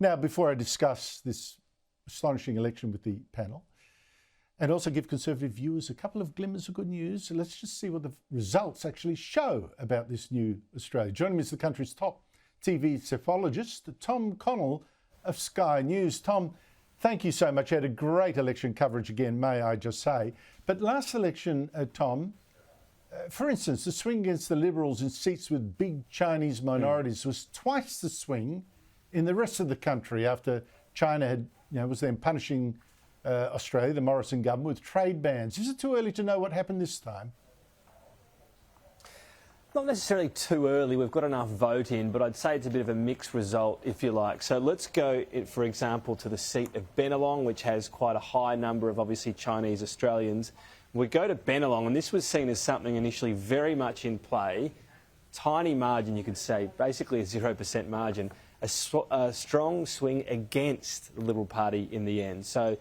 Now, before I discuss this astonishing election with the panel, and also give Conservative viewers a couple of glimmers of good news, let's just see what the results actually show about this new Australia. Joining me is the country's top TV cephalogist, Tom Connell of Sky News. Tom, thank you so much. You had a great election coverage again, may I just say. But last election, Tom, for instance, the swing against the Liberals in seats with big Chinese minorities was twice the swing in the rest of the country after China had, was then punishing Australia, the Morrison government, with trade bans. Is it too early to know what happened this time? Not necessarily too early. We've got enough vote in, but I'd say it's a bit of a mixed result, if you like. So let's go, for example, to the seat of Bennelong, which has quite a high number of, obviously, Chinese Australians. We go to Bennelong, and this was seen as something initially very much in play. Tiny margin, you could say, basically a 0% margin. A strong swing against the Liberal Party in the end. So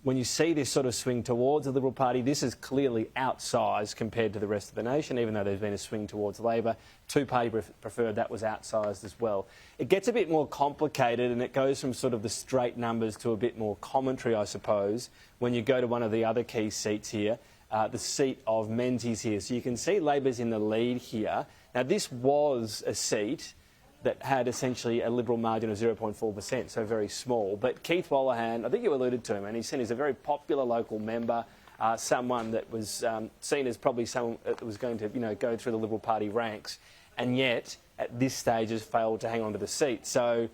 when you see this sort of swing towards the Liberal Party, this is clearly outsized compared to the rest of the nation, even though there's been a swing towards Labor. Two-party preferred, that was outsized as well. It gets a bit more complicated, and it goes from sort of the straight numbers to a bit more commentary, I suppose, when you go to one of the other key seats here, the seat of Menzies here. So you can see Labor's in the lead here. Now, this was a seat that had essentially a Liberal margin of 0.4%, so very small. But Keith Wallahan, I think you alluded to him, and he's seen as a very popular local member, someone that was seen as probably someone that was going to, go through the Liberal Party ranks, and yet at this stage has failed to hang on to the seat. So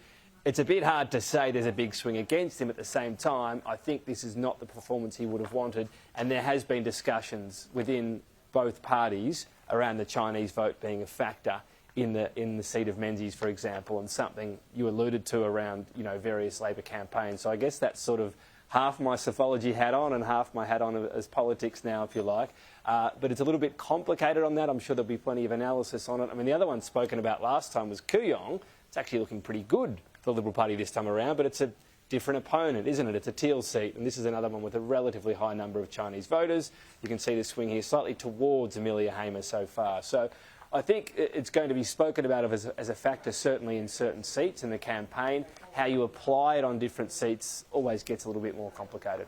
it's a bit hard to say there's a big swing against him. At the same time, I think this is not the performance he would have wanted, and there has been discussions within both parties around the Chinese vote being a factor in the seat of Menzies, for example, and something you alluded to around, various Labor campaigns. So I guess that's sort of half my psephology hat on and half my hat on as politics now, if you like. But it's a little bit complicated on that. I'm sure there'll be plenty of analysis on it. I mean, the other one spoken about last time was Kooyong. It's actually looking pretty good for the Liberal Party this time around, but it's a different opponent, isn't it? It's a Teal seat, and this is another one with a relatively high number of Chinese voters. You can see the swing here slightly towards Amelia Hamer so far. So I think it's going to be spoken about as a factor, certainly in certain seats in the campaign. How you apply it on different seats always gets a little bit more complicated.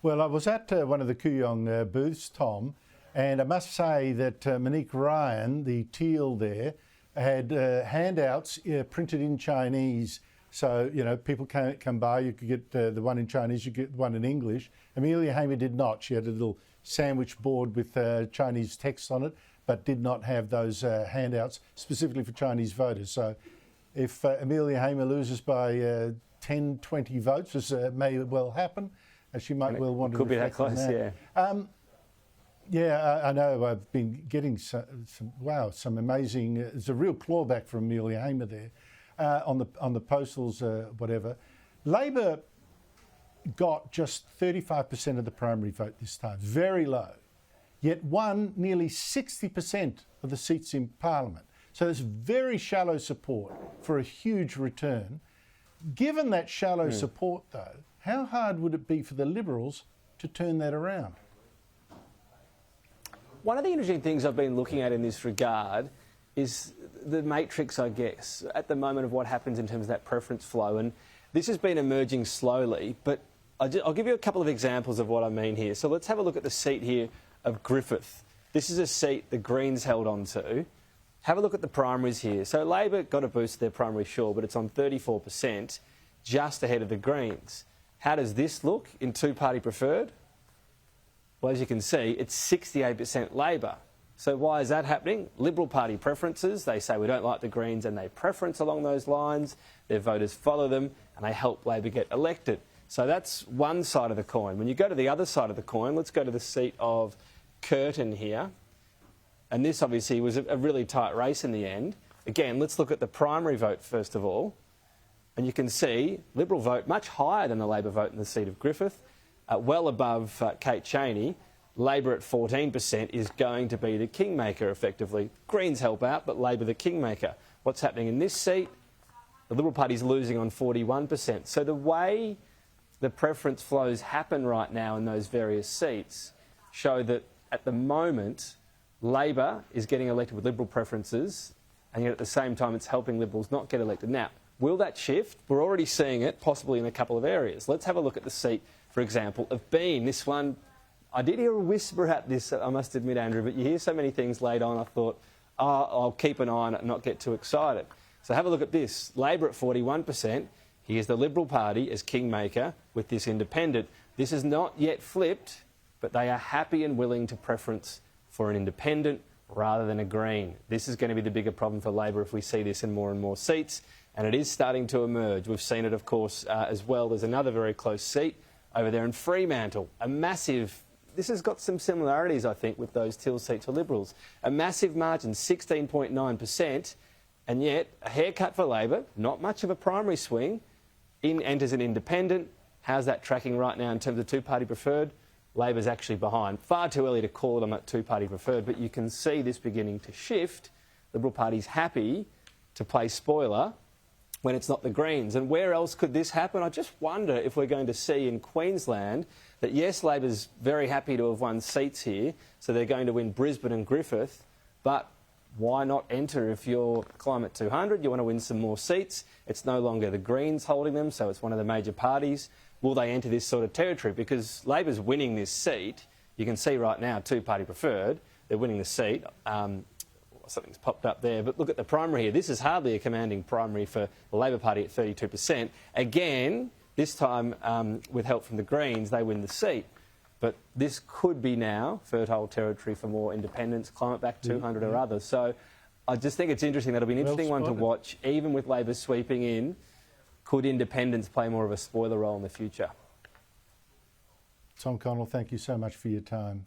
Well, I was at one of the Kooyong booths, Tom, and I must say that Monique Ryan, the Teal there, had handouts printed in Chinese. So, people can come by. You could get the one in Chinese, you get the one in English. Amelia Hamer did not. She had a little sandwich board with Chinese text on it, but did not have those handouts specifically for Chinese voters. So if Amelia Hamer loses by 10, 20 votes, as may well happen, she might well want to could be that close, that. Yeah. I know. I've been getting some amazing. There's a real clawback from Amelia Hamer there on the postals, whatever. Labor got just 35% of the primary vote this time, very low, yet won nearly 60% of the seats in Parliament. So there's very shallow support for a huge return. Given that shallow support, though, how hard would it be for the Liberals to turn that around? One of the interesting things I've been looking at in this regard is the matrix, I guess, at the moment of what happens in terms of that preference flow. And this has been emerging slowly, but I'll give you a couple of examples of what I mean here. So let's have a look at the seat here of Griffith. This is a seat the Greens held on to. Have a look at the primaries here. So Labor got a boost to their primary, sure, but it's on 34%, just ahead of the Greens. How does this look in two-party preferred? Well, as you can see, it's 68% Labor. So why is that happening? Liberal Party preferences. They say we don't like the Greens and they preference along those lines. Their voters follow them and they help Labor get elected. So that's one side of the coin. When you go to the other side of the coin, let's go to the seat of Curtin here. And this obviously was a really tight race in the end. Again, let's look at the primary vote first of all. And you can see Liberal vote much higher than the Labor vote in the seat of Griffith, well above Kate Chaney. Labor at 14% is going to be the kingmaker, effectively. Greens help out, but Labor the kingmaker. What's happening in this seat? The Liberal Party's losing on 41%. So the way the preference flows happen right now in those various seats show that at the moment Labor is getting elected with Liberal preferences, and yet at the same time it's helping Liberals not get elected. Now, Will that shift? We're already seeing it, possibly in a couple of areas. Let's have a look at the seat, for example, of Bean. This one, I did hear a whisper at this, I must admit, Andrew, but you hear so many things late on, I thought, oh, I'll keep an eye on it and not get too excited. So have a look at this. Labor at 41%. Here's the Liberal Party as kingmaker with this independent. This is not yet flipped, but they are happy and willing to preference for an independent rather than a Green. This is going to be the bigger problem for Labor if we see this in more and more seats, and it is starting to emerge. We've seen it, of course, as well. There's another very close seat over there in Fremantle. A massive... This has got some similarities, I think, with those Teal seats for Liberals. A massive margin, 16.9%, and yet a haircut for Labor, not much of a primary swing. In enters an independent. How's that tracking right now in terms of two-party preferred? Labor's actually behind. Far too early to call them at two-party preferred, but you can see this beginning to shift. Liberal Party's happy to play spoiler when it's not the Greens. And where else could this happen? I just wonder if we're going to see in Queensland that, yes, Labor's very happy to have won seats here, so they're going to win Brisbane and Griffith, but why not enter if you're Climate 200? You want to win some more seats. It's no longer the Greens holding them, so it's one of the major parties. Will they enter this sort of territory? Because Labor's winning this seat. You can see right now, two-party preferred. They're winning the seat. Something's popped up there. But look at the primary here. This is hardly a commanding primary for the Labor Party at 32%. Again, this time with help from the Greens, they win the seat. But this could be now fertile territory for more independents, Climate Back 200 or others. So I just think it's interesting. That'll be an interesting one to watch. Even with Labor sweeping in, could independents play more of a spoiler role in the future? Tom Connell, thank you so much for your time.